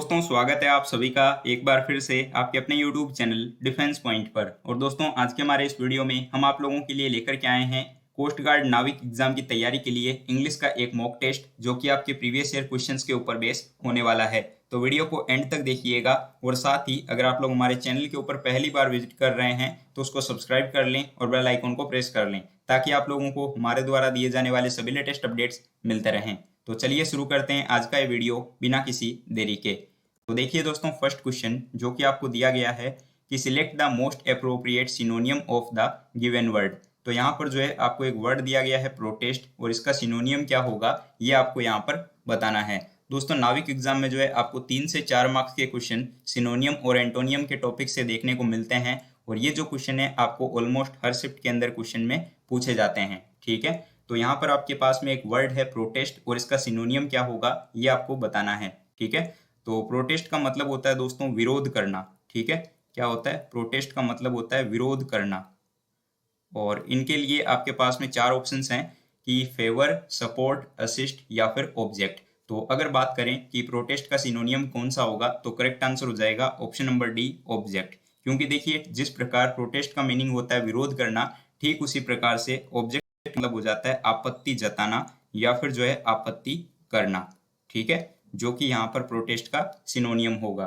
दोस्तों स्वागत है आप सभी का एक बार फिर से आपके अपने YouTube चैनल डिफेंस पॉइंट पर। और दोस्तों आज के हमारे इस वीडियो में हम आप लोगों के लिए लेकर के आए हैं कोस्ट गार्ड नाविक एग्जाम की तैयारी के लिए इंग्लिश का एक मॉक टेस्ट जो कि आपके प्रीवियस ईयर क्वेश्चंस के ऊपर बेस होने वाला है। तो वीडियो को एंड तक देखिएगा और साथ ही अगर आप लोग हमारे चैनल के ऊपर पहली बार विजिट कर रहे हैं तो उसको सब्सक्राइब कर लें और बेल आइकन को प्रेस कर लें ताकि आप लोगों को हमारे द्वारा दिए जाने वाले सभी लेटेस्ट अपडेट्स मिलते रहें। तो चलिए शुरू करते हैं आज का ये वीडियो बिना किसी देरी के। तो देखिए दोस्तों फर्स्ट क्वेश्चन जो कि आपको दिया गया है कि select the most appropriate सिनोनियम of the given word. तो यहाँ पर जो है आपको एक वर्ड दिया गया है प्रोटेस्ट और इसका सिनोनियम क्या होगा ये आपको यहाँ पर बताना है। दोस्तों नाविक एग्जाम में जो है आपको 3 से 4 मार्क्स के क्वेश्चन सिनोनियम और एंटोनियम के टॉपिक से देखने को मिलते हैं और ये जो क्वेश्चन है आपको ऑलमोस्ट हर शिफ्ट के अंदर क्वेश्चन में पूछे जाते हैं। ठीक है, तो यहाँ पर आपके पास में एक वर्ड है प्रोटेस्ट और इसका सिनोनियम क्या होगा ये आपको बताना है। ठीक है, तो प्रोटेस्ट का मतलब होता है दोस्तों विरोध करना। ठीक है, क्या होता है प्रोटेस्ट का मतलब होता है विरोध करना। और इनके लिए आपके पास में 4 ऑप्शंस हैं कि फेवर, सपोर्ट, असिस्ट या फिर ऑब्जेक्ट। तो अगर बात करें कि प्रोटेस्ट का सिनोनियम कौन सा होगा तो करेक्ट आंसर हो जाएगा ऑप्शन नंबर डी ऑब्जेक्ट। क्योंकि देखिए जिस प्रकार प्रोटेस्ट का मीनिंग होता है विरोध करना, ठीक उसी प्रकार से ऑब्जेक्ट मतलब हो जाता है आपत्ति जताना या फिर जो है आपत्ति करना। ठीक है, जो कि यहाँ पर प्रोटेस्ट का सिनोनियम होगा।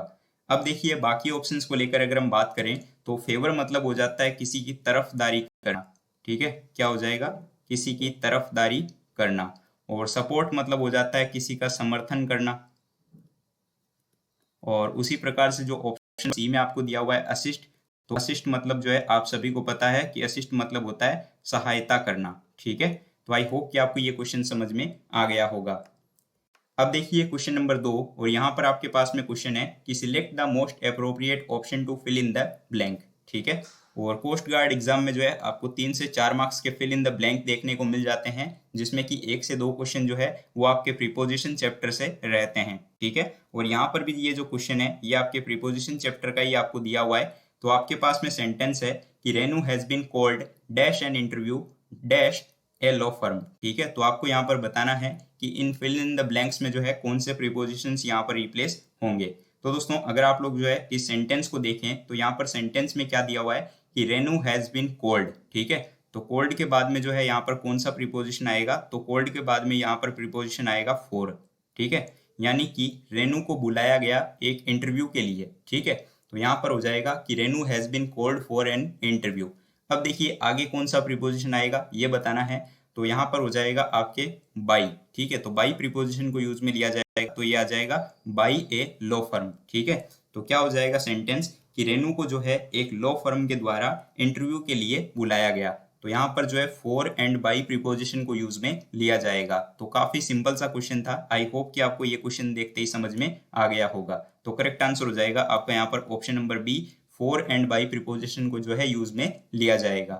अब देखिए बाकी ऑप्शंस को लेकर अगर हम बात करें तो फेवर मतलब हो जाता है किसी की तरफदारी करना। ठीक है, क्या हो जाएगा किसी की तरफदारी करना। और सपोर्ट मतलब हो जाता है किसी का समर्थन करना। और उसी प्रकार से जो ऑप्शन सी में आपको दिया हुआ है असिस्ट, तो असिस्ट मतलब जो है आप सभी को पता है कि असिस्ट मतलब होता है सहायता करना। ठीक है, तो आई होप कि आपको ये क्वेश्चन समझ में आ गया होगा। अब देखिए क्वेश्चन नंबर 2 और यहाँ पर आपके पास में क्वेश्चन है कि select the most appropriate option to fill in the blank. ठीक है, और कोस्ट गार्ड एग्जाम में जो है आपको 3 से 4 मार्क्स के फिल इन द ब्लैंक देखने को मिल जाते हैं जिसमें कि 1 से 2 क्वेश्चन जो है वो आपके प्रीपोजिशन चैप्टर से रहते हैं। ठीक है, और यहाँ पर भी ये जो क्वेश्चन है ये आपके प्रीपोजिशन चैप्टर का ही आपको दिया हुआ है। तो आपके पास में सेंटेंस है कि Renu has been called dash an interview dash a law firm. ठीक है, तो आपको यहाँ पर बताना है कि इन फिल इन द ब्लैंक्स में जो है कौन से प्रीपोजिशंस यहाँ पर रिप्लेस होंगे। तो दोस्तों अगर आप लोग जो है इस सेंटेंस को देखें तो यहाँ पर सेंटेंस में क्या दिया हुआ है कि रेनू हैज बीन कोल्ड। ठीक है, तो कोल्ड के बाद में जो है यहाँ पर कौन सा प्रीपोजिशन आएगा तो कोल्ड के बाद में यहाँ पर प्रीपोजिशन आएगा फॉर। ठीक है, यानी कि रेनू को बुलाया गया एक इंटरव्यू के लिए। ठीक है, तो यहाँ पर हो जाएगा कि Renu has been called for an interview. अब देखिए आगे कौन सा प्रीपोजिशन आएगा ये बताना है। तो यहाँ पर हो जाएगा आपके बाई। ठीक है, तो बाई प्रीपोजिशन को यूज में लिया जाएगा तो ये आ जाएगा बाई ए लॉ फर्म। ठीक है, तो क्या हो जाएगा सेंटेंस कि रेनू को जो है एक लॉ फर्म के द्वारा इंटरव्यू के लिए बुलाया गया। तो यहाँ पर जो है फॉर एंड बाई प्रीपोजिशन को यूज में लिया जाएगा। तो काफी सिंपल सा क्वेश्चन था। आई होप कि आपको ये क्वेश्चन देखते ही समझ में आ गया होगा। तो करेक्ट आंसर हो जाएगा आपका यहाँ पर option number B, for and by preposition को जो है यूज में लिया जाएगा।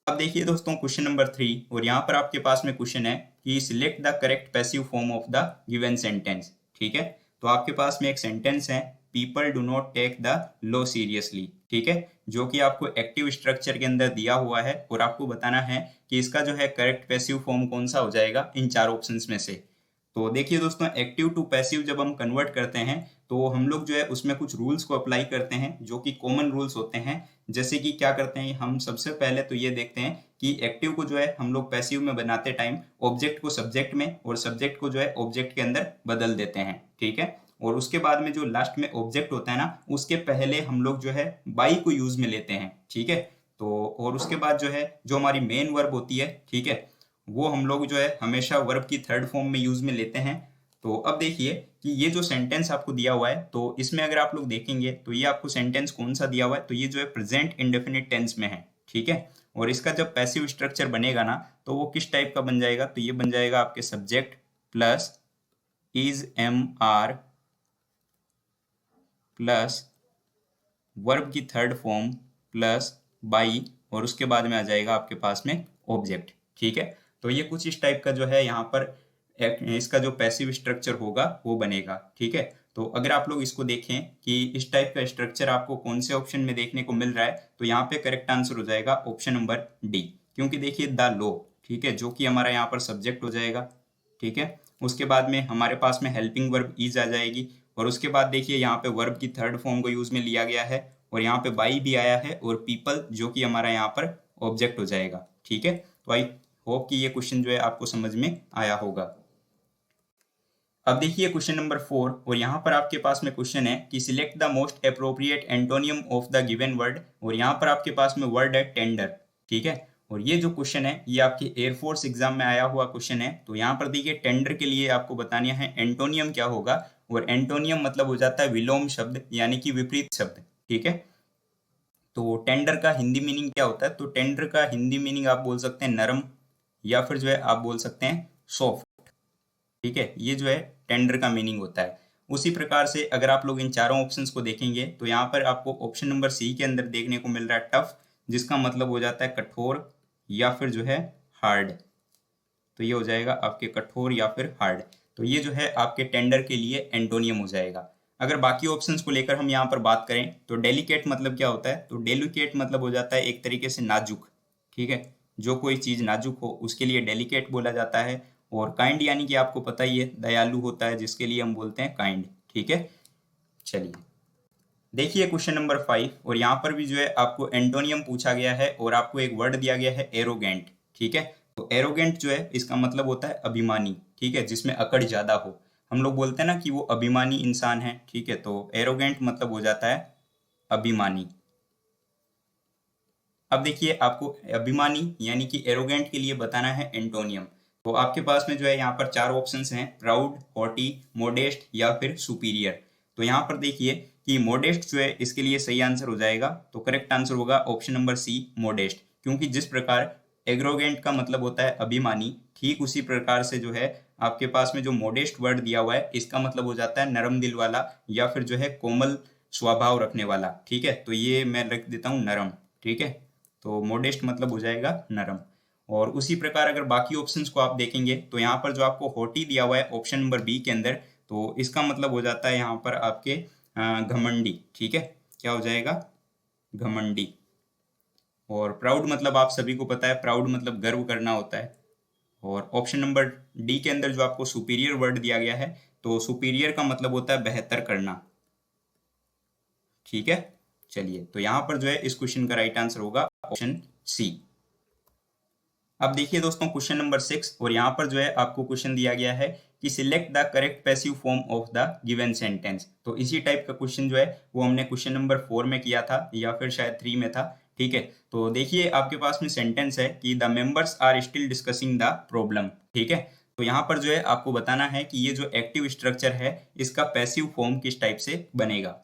अब देखिए दोस्तों क्वेश्चन नंबर 3 और यहाँ पर आपके पास में क्वेश्चन है कि select the correct passive form of the given sentence. ठीक है, तो आपके पास में एक सेंटेंस है people do not take the law seriously. ठीक है, जो कि आपको एक्टिव स्ट्रक्चर के अंदर दिया हुआ है और आपको बताना है कि इसका जो है करेक्ट पैसिव फॉर्म कौन सा हो जाएगा इन 4 ऑप्शंस में से। तो देखिए दोस्तों एक्टिव टू पैसिव जब हम कन्वर्ट करते हैं तो हम लोग जो है उसमें कुछ रूल्स को अप्लाई करते हैं जो कि कॉमन रूल्स होते हैं। जैसे कि क्या करते हैं हम सबसे पहले तो ये देखते हैं कि एक्टिव को जो है हम लोग पैसिव में बनाते टाइम ऑब्जेक्ट को सब्जेक्ट में और सब्जेक्ट को जो है ऑब्जेक्ट के अंदर बदल देते हैं। ठीक है, और उसके बाद में जो लास्ट में ऑब्जेक्ट होता है ना उसके पहले हम लोग जो है बाई को यूज में लेते हैं। ठीक है, तो और उसके बाद जो है जो हमारी मेन वर्ब होती है, ठीक है, वो हम लोग जो है हमेशा वर्ब की थर्ड फॉर्म में यूज में लेते हैं। तो अब देखिए कि ये जो सेंटेंस आपको दिया हुआ है तो इसमें अगर आप लोग देखेंगे तो ये आपको सेंटेंस कौन सा दिया हुआ है तो ये जो है प्रेजेंट इंडेफिनिट टेंस में है। ठीक है, और इसका जब पैसिव स्ट्रक्चर बनेगा ना तो वो किस टाइप का बन जाएगा तो ये बन जाएगा आपके subject plus is am are plus verb की थर्ड फॉर्म प्लस बाई और उसके बाद में आ जाएगा आपके पास में ऑब्जेक्ट। ठीक है, तो ये कुछ इस टाइप का जो है यहाँ पर इसका जो पैसिव स्ट्रक्चर होगा वो बनेगा। ठीक है, तो अगर आप लोग इसको देखें कि इस टाइप का स्ट्रक्चर आपको कौन से ऑप्शन में देखने को मिल रहा है तो यहाँ पे करेक्ट आंसर हो जाएगा ऑप्शन नंबर डी। क्योंकि देखिए द लो, ठीक है, जो कि हमारा यहाँ पर सब्जेक्ट हो जाएगा। ठीक है, उसके बाद में हमारे पास में हेल्पिंग वर्ब इज आ जाएगी और उसके बाद देखिए यहाँ पे वर्ब की थर्ड फॉर्म को यूज में लिया गया है, और यहाँ पे बाई भी आया है, और पीपल जो कि हमारा यहाँ पर ऑब्जेक्ट हो जाएगा। ठीक है, तो आई होप कि ये क्वेश्चन जो है आपको समझ में आया होगा। अब देखिए क्वेश्चन नंबर 4, और यहाँ पर आपके पास में क्वेश्चन है कि select the most appropriate antonym of the given word, और यहाँ पर आपके पास में वर्ड है टेंडर। ठीक है, और ये जो क्वेश्चन है ये आपके एयरफोर्स एग्जाम में आया हुआ क्वेश्चन है। तो यहाँ पर देखिए टेंडर के लिए आपको बताना है एंटोनियम क्या होगा, और एंटोनियम मतलब हो जाता है विलोम शब्द यानी कि विपरीत शब्द। ठीक है, तो टेंडर का हिंदी मीनिंग क्या होता है, तो टेंडर का हिंदी मीनिंग आप बोल सकते हैं नरम, या फिर जो है आप बोल सकते हैं सॉफ्ट। ठीक है, ये जो है टेंडर का मीनिंग होता है। उसी प्रकार से अगर आप लोग इन चारों ऑप्शंस को देखेंगे तो यहाँ पर आपको ऑप्शन नंबर सी के अंदर देखने को मिल रहा है टफ, जिसका मतलब हो जाता है कठोर या फिर जो है हार्ड। तो ये हो जाएगा आपके कठोर या फिर हार्ड। तो ये जो है आपके टेंडर के लिए एंटोनियम हो जाएगा। अगर बाकी ऑप्शंस को लेकर हम यहाँ पर बात करें तो डेलिकेट मतलब क्या होता है, तो डेलिकेट मतलब हो जाता है एक तरीके से नाजुक। ठीक है, जो कोई चीज़ नाजुक हो उसके लिए डेलिकेट बोला जाता है। और काइंड यानी कि आपको पता ही है दयालु होता है, जिसके लिए हम बोलते हैं काइंड। ठीक है, चलिए देखिए क्वेश्चन नंबर 5, और यहाँ पर भी जो है आपको एंटोनियम पूछा गया है और आपको एक वर्ड दिया गया है एरोगेंट। ठीक है, तो एरोगेंट जो है इसका मतलब होता है अभिमानी। ठीक है, जिसमें अकड़ ज्यादा हो। हम लोग बोलते हैं ना कि वो अभिमानी इंसान है। ठीक है, तो एरोगेंट मतलब हो जाता है अभिमानी। अब देखिए आपको अभिमानी यानी कि एरोगेंट के लिए बताना है एंटोनियम। तो आपके पास में जो है यहाँ पर चार ऑप्शंस हैं, प्राउड, हॉटी, मोडेस्ट या फिर सुपीरियर। तो यहाँ पर देखिए कि मोडेस्ट जो है इसके लिए सही आंसर हो जाएगा। तो करेक्ट आंसर होगा ऑप्शन नंबर सी मोडेस्ट, क्योंकि जिस प्रकार एग्रोगेंट का मतलब होता है अभिमानी, ठीक उसी प्रकार से जो है आपके पास में जो मोडेस्ट वर्ड दिया हुआ है इसका मतलब हो जाता है नरम दिल वाला या फिर जो है कोमल स्वभाव रखने वाला। ठीक है, तो ये मैं रख देता हूँ नरम। ठीक है, तो मोडेस्ट मतलब हो जाएगा नरम। और उसी प्रकार अगर बाकी ऑप्शंस को आप देखेंगे तो यहाँ पर जो आपको हॉटी दिया हुआ है ऑप्शन नंबर बी के अंदर, तो इसका मतलब हो जाता है यहाँ पर आपके घमंडी। ठीक है, क्या हो जाएगा, घमंडी। और प्राउड मतलब आप सभी को पता है, प्राउड मतलब गर्व करना होता है। और ऑप्शन नंबर डी के अंदर जो आपको सुपीरियर वर्ड दिया गया है, तो सुपीरियर का मतलब होता है बेहतर करना। ठीक है, चलिए तो यहाँ पर जो है इस क्वेश्चन का राइट आंसर होगा ऑप्शन सी। अब देखिए दोस्तों क्वेश्चन नंबर 6, और यहाँ पर जो है आपको क्वेश्चन दिया गया है कि select the correct passive form of the given sentence. तो इसी टाइप का क्वेश्चन जो है वो हमने क्वेश्चन नंबर 4 में किया था, या फिर शायद 3 में था। ठीक है, तो देखिए आपके पास में सेंटेंस है कि the members are still discussing the problem. ठीक है, तो यहाँ पर जो है आपको बताना है कि ये जो एक्टिव स्ट्रक्चर है इसका पैसिव फॉर्म किस टाइप से बनेगा।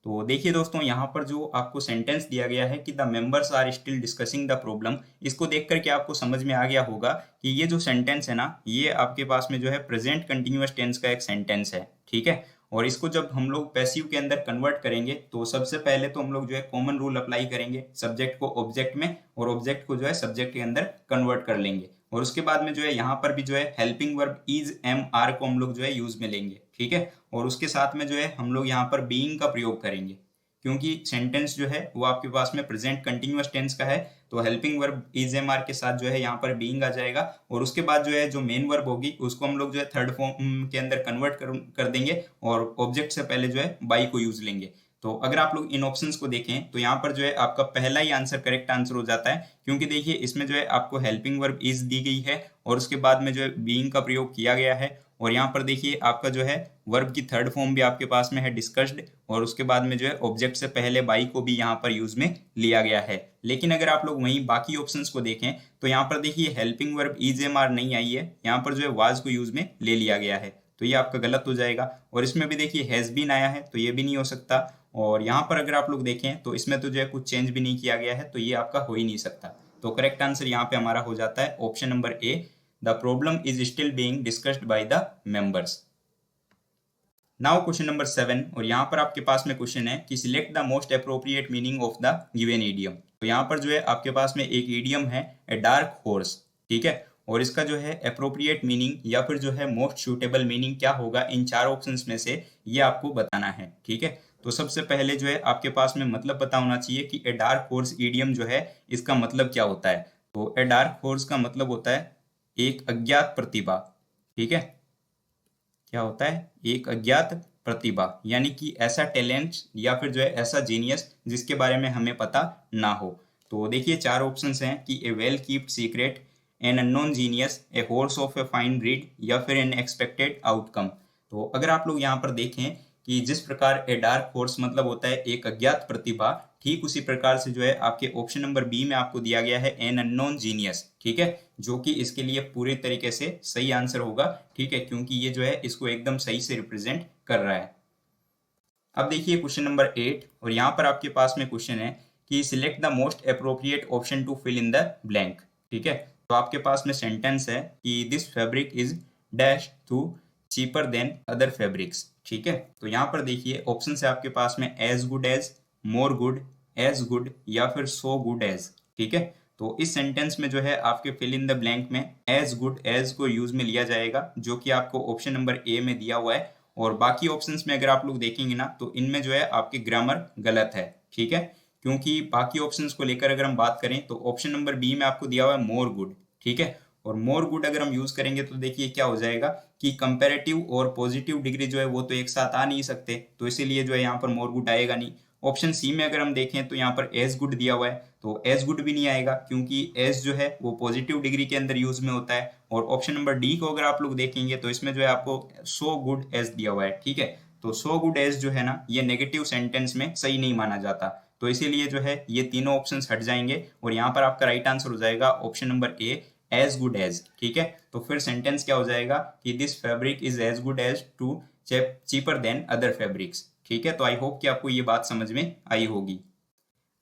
तो देखिए दोस्तों यहाँ पर जो आपको सेंटेंस दिया गया है कि the members are still discussing the problem, इसको देख करके आपको समझ में आ गया होगा कि ये जो सेंटेंस है ना ये आपके पास में जो है प्रेजेंट कंटिन्यूअस टेंस का एक सेंटेंस है। ठीक है, और इसको जब हम लोग पैसिव के अंदर कन्वर्ट करेंगे तो सबसे पहले तो हम लोग जो है कॉमन रूल अप्लाई करेंगे, सब्जेक्ट को ऑब्जेक्ट में और ऑब्जेक्ट को जो है सब्जेक्ट के अंदर कन्वर्ट कर लेंगे। और उसके बाद में जो है यहाँ पर भी जो है helping verb is am are को हम लोग जो है यूज में लेंगे। ठीक है, और उसके साथ में जो है हम लोग यहाँ पर बीइंग का प्रयोग करेंगे, क्योंकि सेंटेंस जो है वो आपके पास में प्रेजेंट कंटिन्यूअस टेंस का है। तो helping verb is am are के साथ जो है यहाँ पर बीइंग आ जाएगा, और उसके बाद जो है जो मेन वर्ब होगी उसको हम लोग जो है थर्ड फॉर्म के अंदर कन्वर्ट कर देंगे, और ऑब्जेक्ट से पहले जो है बाई को यूज लेंगे। तो अगर आप लोग इन ऑप्शंस को देखें तो यहाँ पर जो है आपका पहला ही आंसर करेक्ट आंसर हो जाता है, क्योंकि देखिए इसमें जो है आपको हेल्पिंग वर्ब इज दी गई है और उसके बाद में जो है बीइंग का प्रयोग किया गया है। और यहाँ पर देखिए आपका जो है वर्ब की थर्ड फॉर्म भी आपके पास में है डिस्कस्ड, और उसके बाद में जो है ऑब्जेक्ट से पहले बाई को भी यहाँ पर यूज में लिया गया है। लेकिन अगर आप लोग वहीं बाकी ऑप्शंस को देखें तो यहाँ पर देखिए helping verb is am are नहीं आई है, यहाँ पर जो है वाज को यूज में ले लिया गया है, तो ये आपका गलत हो जाएगा। और इसमें भी देखिए हैज बीन आया है, तो ये भी नहीं हो सकता। और यहाँ पर अगर आप लोग देखें तो इसमें तो जो है कुछ चेंज भी नहीं किया गया है, तो ये आपका हो ही नहीं सकता। तो करेक्ट आंसर यहाँ पे हमारा हो जाता है option number A, the problem is still being discussed by the members. Now question number 7, और यहाँ पर आपके पास में क्वेश्चन है कि select the most appropriate meaning of the given idiom. तो यहाँ पर जो है आपके पास में एक ईडियम है ए डार्क हॉर्स। ठीक है, और इसका जो है अप्रोप्रिएट मीनिंग या फिर जो है मोस्ट सूटेबल मीनिंग क्या होगा इन चार ऑप्शंस में से, ये आपको बताना है। ठीक है, तो सबसे पहले जो है आपके पास में मतलब पता होना चाहिए कि ए डार्क हॉर्स ईडियम जो है इसका मतलब क्या होता है। तो ए डार्क हॉर्स का मतलब होता है एक अज्ञात प्रतिभा। ठीक है, क्या होता है, एक अज्ञात प्रतिभा, यानी कि ऐसा टैलेंट या फिर जो है ऐसा जीनियस जिसके बारे में हमें पता ना हो। तो देखिए 4 ऑप्शंस हैं कि a well kept secret, an unknown genius, a horse of a fine breed या फिर एन एक्सपेक्टेड आउटकम। तो अगर आप लोग यहाँ पर देखें कि जिस प्रकार ए डार्क हॉर्स मतलब होता है एक अज्ञात प्रतिभा, ठीक उसी प्रकार से जो है आपके ऑप्शन नंबर बी में आपको दिया गया है एन अननोन जीनियस, ठीक है, जो कि इसके लिए पूरे तरीके से सही आंसर होगा, ठीक है, क्योंकि ये जो है इसको एकदम सही से रिप्रेजेंट कर रहा है। अब देखिए क्वेश्चन नंबर 8 और यहाँ पर आपके पास में क्वेश्चन है कि select the most appropriate option to fill in the blank, ठीक है। तो आपके पास में सेंटेंस है कि this fabric is dash too cheaper than other fabrics, ठीक है। तो यहाँ पर देखिए ऑप्शन है आपके पास में as good as, more good, as good या फिर सो गुड एज, ठीक है। तो इस सेंटेंस में जो है आपके फिल इन द ब्लैंक में एज गुड एज को यूज में लिया जाएगा, जो कि आपको ऑप्शन नंबर ए में दिया हुआ है। और बाकी ऑप्शंस में अगर आप लोग देखेंगे ना तो इनमें जो है आपके ग्रामर गलत है, ठीक है, क्योंकि बाकी ऑप्शंस को लेकर अगर हम बात करें तो ऑप्शन नंबर बी में आपको दिया हुआ है मोर गुड, ठीक है। और मोर गुड अगर हम यूज करेंगे तो देखिए क्या हो जाएगा कि कंपैरेटिव और पॉजिटिव डिग्री जो है वो तो एक साथ आ नहीं सकते, तो इसीलिए जो है यहाँ पर मोर गुड आएगा नहीं। ऑप्शन सी में अगर हम देखें तो यहाँ पर एज गुड दिया हुआ है, तो एज गुड भी नहीं आएगा क्योंकि एज जो है वो पॉजिटिव डिग्री के अंदर यूज में होता है। और ऑप्शन नंबर डी को अगर आप लोग देखेंगे तो इसमें जो है आपको सो गुड एज दिया हुआ है, ठीक है। तो सो गुड एज जो है ना ये नेगेटिव सेंटेंस में सही नहीं माना जाता, तो इसीलिए जो है ये तीनों ऑप्शन हट जाएंगे और यहाँ पर आपका राइट आंसर हो जाएगा option number A as good as, ठीक है। तो फिर सेंटेंस क्या हो जाएगा कि this fabric is as good as too cheaper than other fabrics, ठीक है। तो आई होप कि आपको ये बात समझ में आई होगी।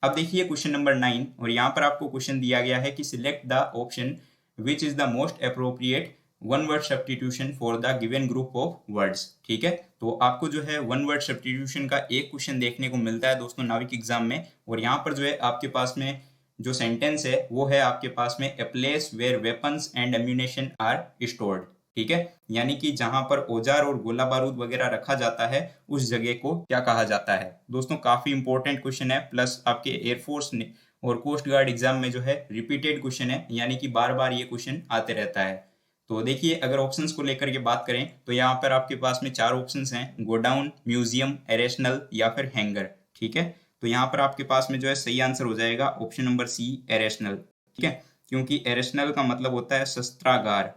अब देखिए क्वेश्चन नंबर 9 और यहाँ पर आपको क्वेश्चन दिया गया है कि select the option which is the most appropriate one word substitution for the given group of words, ठीक है। तो आपको जो है वन वर्ड सब्स्टिट्यूशन का एक क्वेश्चन देखने को मिलता है दोस्तों नाविक एग्जाम में, और यहाँ पर जो है आपके पास में जो सेंटेंस है वो है आपके पास में a place where weapons and ammunition are stored, ठीक है, यानी कि जहां पर औजार और गोला बारूद वगैरह रखा जाता है उस जगह को क्या कहा जाता है। दोस्तों काफी इंपॉर्टेंट क्वेश्चन है, प्लस आपके एयरफोर्स ने और कोस्ट गार्ड एग्जाम में जो है रिपीटेड क्वेश्चन है, यानी कि बार बार ये क्वेश्चन आते रहता है। तो देखिए अगर ऑप्शंस को लेकर के बात करें तो यहाँ पर आपके पास में 4 ऑप्शंस हैं, गोडाउन, म्यूजियम, एरेशनल या फिर हैंगर, ठीक है। तो यहाँ पर आपके पास में जो है सही आंसर हो जाएगा ऑप्शन नंबर सी एरेशनल, ठीक है, क्योंकि एरेशनल का मतलब होता है शस्त्रागार,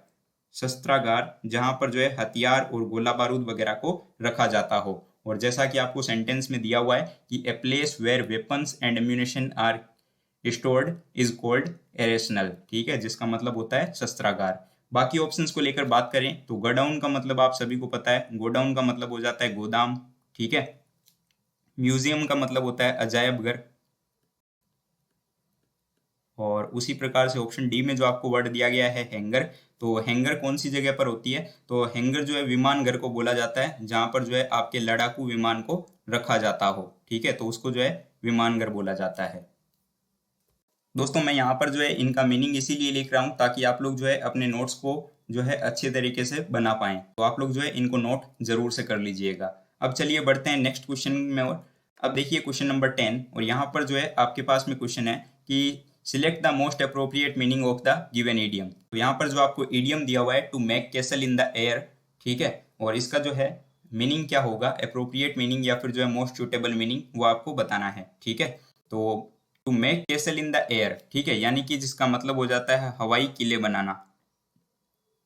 शस्त्रागार जहां पर जो है हथियार और गोला बारूद वगैरह को रखा जाता हो। और जैसा कि आपको सेंटेंस में दिया हुआ है कि a place where weapons and ammunition are stored is called arsenal, ठीक है, जिसका मतलब होता है शस्त्रागार। बाकी ऑप्शंस को लेकर बात करें तो गोडाउन का मतलब आप सभी को पता है, गोडाउन का मतलब हो जाता है गोदाम, ठीक है। म्यूजियम का मतलब होता है अजायब घर, और उसी प्रकार से ऑप्शन डी में जो आपको वर्ड दिया गया है हैंगर, तो हैंगर कौन सी जगह पर होती है, तो हैंगर जो है विमान घर को बोला जाता है जहां पर जो है आपके लड़ाकू विमान को रखा जाता हो, ठीक है, तो उसको जो है विमान घर बोला जाता है। दोस्तों मैं यहाँ पर जो है इनका मीनिंग इसीलिए लिख रहा हूँ ताकि आप लोग जो है अपने नोट्स को जो है अच्छे तरीके से बना पाएं, तो आप लोग जो है इनको नोट जरूर से कर लीजिएगा। अब चलिए बढ़ते हैं नेक्स्ट क्वेश्चन में। और अब देखिए क्वेश्चन नंबर 10 और यहाँ पर जो है आपके पास में क्वेश्चन है कि select the most appropriate meaning of the given idiom. तो यहाँ पर जो आपको ईडियम दिया हुआ है to make castle in the air, ठीक है, और इसका जो है मीनिंग क्या होगा, अप्रोप्रिएट मीनिंग या फिर जो है मोस्ट सुटेबल मीनिंग वो आपको बताना है, ठीक है। तो to make castle in the air, ठीक है, यानी कि जिसका मतलब हो जाता है हवाई किले बनाना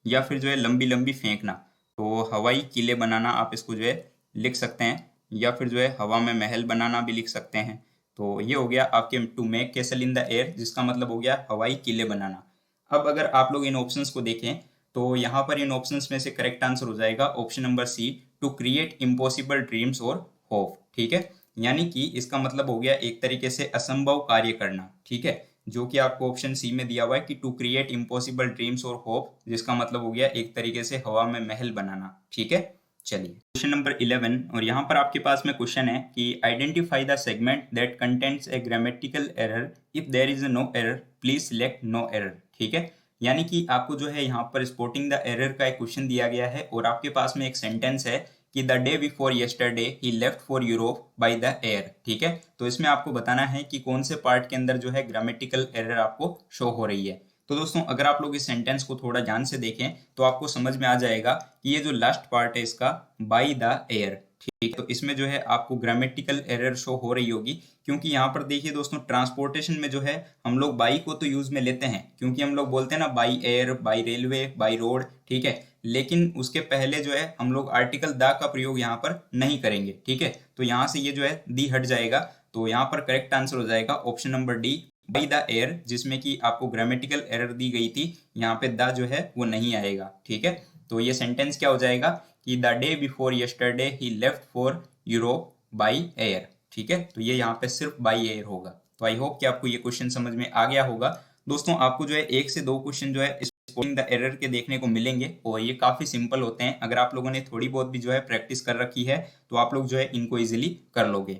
या फिर जो है लंबी लंबी फेंकना। तो हवाई किले बनाना आप इसको जो है लिख सकते हैं, या फिर जो है हवा में महल बनाना भी लिख सकते हैं। तो ये हो गया आपके to make castle in the air, जिसका मतलब हो गया हवाई किले बनाना। अब अगर आप लोग इन ऑप्शंस को देखें तो यहाँ पर इन ऑप्शंस में से करेक्ट आंसर हो जाएगा option number C, to create impossible dreams और होप, ठीक है, यानी कि इसका मतलब हो गया एक तरीके से असंभव कार्य करना, ठीक है, जो कि आपको ऑप्शन सी में दिया हुआ है कि टू क्रिएट इम्पॉसिबल ड्रीम्स और होप, जिसका मतलब हो गया एक तरीके से हवा में महल बनाना, ठीक है। चलिए क्वेश्चन नंबर 11 और यहाँ पर आपके पास में क्वेश्चन है कि identify the segment that contents a grammatical error, if there is no error please select no error, ठीक है, यानी कि आपको जो है यहाँ पर स्पॉटिंग द एरर का एक क्वेश्चन दिया गया है और आपके पास में एक सेंटेंस है कि the day before yesterday he left for Europe by the air, ठीक है। तो इसमें आपको बताना है कि कौन से पार्ट के अंदर जो है ग्रामेटिकल एरर आपको शो हो रही है। तो दोस्तों अगर आप लोग इस सेंटेंस को थोड़ा ध्यान से देखें तो आपको समझ में आ जाएगा कि ये जो लास्ट पार्ट है इसका बाय द एयर, ठीक है, तो इसमें जो है आपको ग्रामेटिकल एरर शो हो रही होगी, क्योंकि यहाँ पर देखिए दोस्तों ट्रांसपोर्टेशन में जो है हम लोग बाई को तो यूज में लेते हैं, क्योंकि हम लोग बोलते हैं ना by air, by railway, by road, ठीक है, लेकिन उसके पहले जो है हम लोग आर्टिकल द का प्रयोग यहाँ पर नहीं करेंगे। ठीक है, तो यहाँ से ये जो है दी हट जाएगा, तो यहाँ पर करेक्ट आंसर हो जाएगा option number D, by the air, जिसमें कि आपको ग्रामेटिकल एरर दी गई थी, यहाँ पे द जो है वो नहीं आएगा। ठीक है, तो ये सेंटेंस क्या हो जाएगा कि the day before yesterday he left for Europe by air. ठीक है, तो ये यहाँ पे सिर्फ बाई एयर होगा। तो आई होप कि आपको ये क्वेश्चन समझ में आ गया होगा। दोस्तों आपको जो है 1 से 2 क्वेश्चन जो है स्पॉटिंग द एरर के देखने को मिलेंगे, और ये काफी सिंपल होते हैं। अगर आप लोगों ने थोड़ी बहुत भी जो है प्रैक्टिस कर रखी है तो आप लोग जो है इनको इजिली कर लोगे।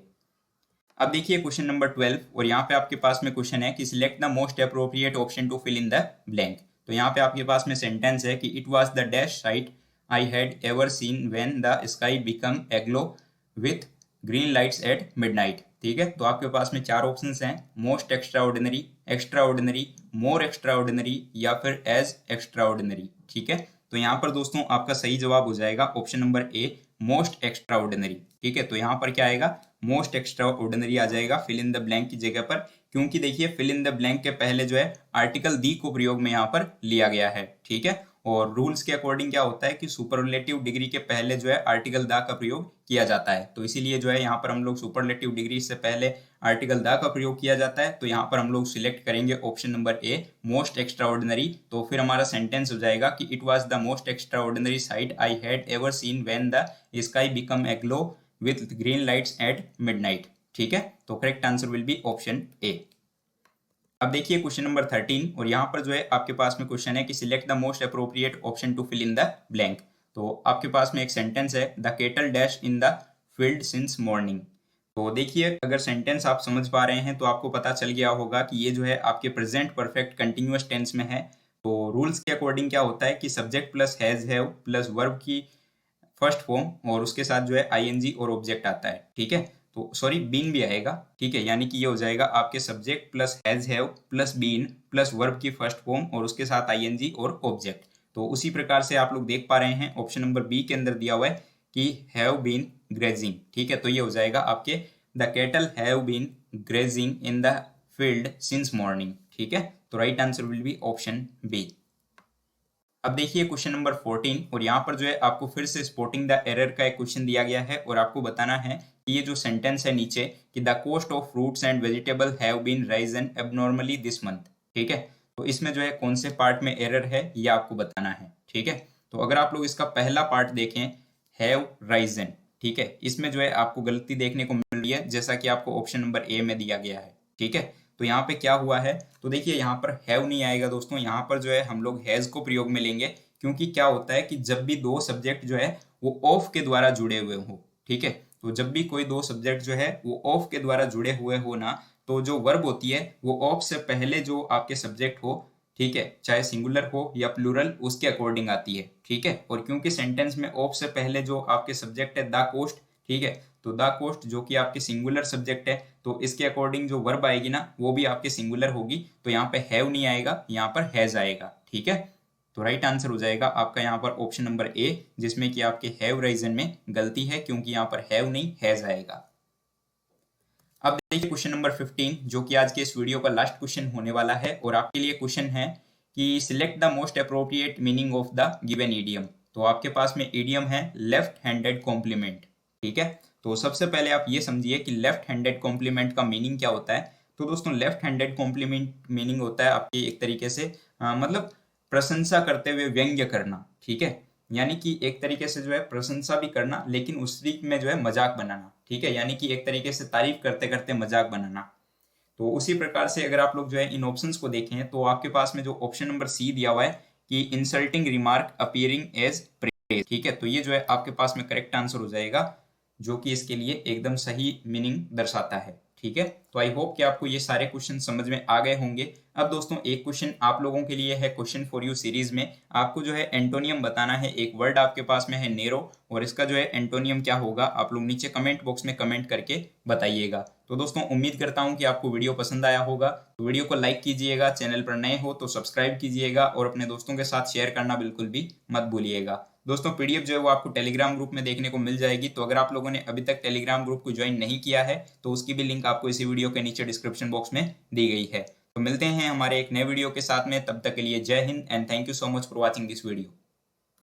अब देखिए क्वेश्चन नंबर 12, और यहाँ पे आपके पास में क्वेश्चन है कि select the most appropriate option to fill in the blank. तो यहाँ पे आपके पास में सेंटेंस है कि it was the dash sight I had ever seen when the sky become aglow with green lights at midnight. ठीक है, तो आपके पास में 4 ऑप्शंस हैं, most extraordinary, extraordinary, more extraordinary या फिर एज एक्स्ट्राऑर्डिनरी। ठीक है, तो यहाँ पर दोस्तों आपका सही जवाब हो जाएगा option number A, most extraordinary. ठीक है, तो यहाँ पर क्या आएगा, मोस्ट एक्स्ट्राऑर्डिनरी आ जाएगा फिल इन द ब्लैंक की जगह पर, क्योंकि देखिए फिल इन द ब्लैंक के पहले जो है आर्टिकल दी को प्रयोग में यहाँ पर लिया गया है। ठीक है, और रूल्स के अकॉर्डिंग क्या होता है कि सुपरलेटिव डिग्री के पहले जो है आर्टिकल द का प्रयोग किया जाता है, तो इसीलिए जो है यहाँ पर हम लोग सुपरलेटिव डिग्री से पहले आर्टिकल द का प्रयोग किया जाता है। तो यहाँ पर हम लोग सिलेक्ट करेंगे option number A, most extraordinary. तो फिर हमारा सेंटेंस हो जाएगा कि it was the most extraordinary sight I had ever seen when the sky become aglow with green lights at midnight. ठीक है, तो correct answer will be option A. अब देखिए क्वेश्चन नंबर 13, और यहाँ पर जो है आपके पास में क्वेश्चन है कि select the most appropriate option to fill in the blank. तो आपके पास में एक सेंटेंस है, the cattle dash in the field since morning. तो देखिए अगर सेंटेंस आप समझ पा रहे हैं तो आपको पता चल गया होगा कि ये जो है आपके प्रेजेंट परफेक्ट कंटिन्यूअस टेंस में है। तो रूल्स के अकॉर्डिंग क्या होता है कि subject plus has have plus verb की फर्स्ट फॉर्म और उसके साथ जो है आईएनजी और ऑब्जेक्ट आता है। ठीक है, तो सॉरी बीन भी आएगा। ठीक है, यानी कि ये हो जाएगा आपके subject plus has have plus been plus verb की फर्स्ट फॉर्म और उसके साथ आईएनजी और ऑब्जेक्ट। तो उसी प्रकार से आप लोग देख पा रहे हैं ऑप्शन नंबर बी के अंदर दिया हुआ है कि हैव बीन ग्रेजिंग। ठीक है, तो ये हो जाएगा आपके the cattle have been grazing in the field since morning. ठीक है, तो right answer will be option B. अब देखिए क्वेश्चन नंबर 14, और यहाँ पर जो है आपको फिर से स्पॉटिंग द एरर का एक क्वेश्चन दिया गया है, और आपको बताना है कि ये जो सेंटेंस है नीचे कि the cost of fruits and vegetable have been risen abnormally this month. ठीक है, तो इसमें जो है कौन से पार्ट में एरर है ये आपको बताना है। ठीक है, तो अगर आप लोग इसका पहला पार्ट देखें, हैव राइजन, ठीक है, इसमें जो है आपको गलती देखने को मिल रही है, जैसा कि आपको ऑप्शन नंबर ए में दिया गया है। ठीक है, तो यहाँ पे क्या हुआ है, तो देखिए यहाँ पर हैव नहीं आएगा दोस्तों, यहाँ पर जो है हम लोग हैज को प्रयोग में लेंगे, क्योंकि क्या होता है कि जब भी 2 सब्जेक्ट जो है वो ऑफ के द्वारा जुड़े हुए हो। ठीक है, तो जब भी कोई 2 सब्जेक्ट जो है वो ऑफ के द्वारा जुड़े हुए हो ना, तो जो वर्ब होती है वो ऑफ से पहले जो आपके सब्जेक्ट हो, ठीक है, चाहे सिंगुलर हो या प्लूरल, उसके अकॉर्डिंग आती है। ठीक है, और क्योंकि सेंटेंस में ऑफ से पहले जो आपके सब्जेक्ट है द कोस्ट, ठीक है, तो द कोस्ट जो कि आपके सिंगुलर सब्जेक्ट है, तो इसके अकॉर्डिंग जो वर्ब आएगी ना वो भी आपके सिंगुलर होगी, तो यहाँ पे हैव नहीं आएगा, यहाँ पर हैज आएगा। ठीक है, तो राइट आंसर हो जाएगा आपका यहाँ पर ऑप्शन नंबर ए, जिसमें कि आपके हैव राइजन में गलती है, क्योंकि यहाँ पर हैव नहीं हैज आएगा। अब देखिए क्वेश्चन नंबर 15, जो कि आज के इस वीडियो का लास्ट क्वेश्चन होने वाला है, और आपके लिए क्वेश्चन है कि select the most appropriate meaning of the given idiom. तो आपके पास में ईडियम है लेफ्ट हैंडेड कॉम्प्लीमेंट। ठीक है, तो सबसे पहले आप ये समझिए कि लेफ्ट हैंडेड कॉम्प्लीमेंट का मीनिंग क्या होता है। तो दोस्तों लेफ्ट हैंडेड कॉम्प्लीमेंट मीनिंग होता है आपकी एक तरीके से मतलब प्रशंसा करते हुए व्यंग्य करना। ठीक है, यानी कि एक तरीके से जो है प्रशंसा भी करना, लेकिन उसी में जो है मजाक बनाना। ठीक है, यानी कि एक तरीके से तारीफ करते करते मजाक बनाना। तो उसी प्रकार से अगर आप लोग जो है इन ऑप्शंस को देखें, तो आपके पास में जो ऑप्शन नंबर सी दिया हुआ है कि insulting remark appearing as praise. ठीक है, तो ये जो है आपके पास में करेक्ट आंसर हो जाएगा, जो कि इसके लिए एकदम सही मीनिंग दर्शाता है। ठीक है, तो आई होप कि आपको ये सारे क्वेश्चन समझ में आ गए होंगे। अब दोस्तों एक क्वेश्चन आप लोगों के लिए है क्वेश्चन फॉर यू सीरीज में, आपको जो है एंटोनियम बताना है। एक वर्ड आपके पास में है नेरो, और इसका जो है एंटोनियम क्या होगा आप लोग नीचे कमेंट बॉक्स में कमेंट करके बताइएगा। तो दोस्तों उम्मीद करता हूं कि आपको वीडियो पसंद आया होगा, तो वीडियो को लाइक कीजिएगा, चैनल पर नए हो तो सब्सक्राइब कीजिएगा, और अपने दोस्तों के साथ शेयर करना बिल्कुल भी मत भूलिएगा। दोस्तों पीडीएफ जो है वो आपको टेलीग्राम ग्रुप में देखने को मिल जाएगी। तो अगर आप लोगों ने अभी तक टेलीग्राम ग्रुप को ज्वाइन नहीं किया है तो उसकी भी लिंक आपको इसी वीडियो के नीचे डिस्क्रिप्शन बॉक्स में दी गई है। तो मिलते हैं हमारे एक नए वीडियो के साथ में, तब तक के लिए जय Hind and thank you so much for watching this video.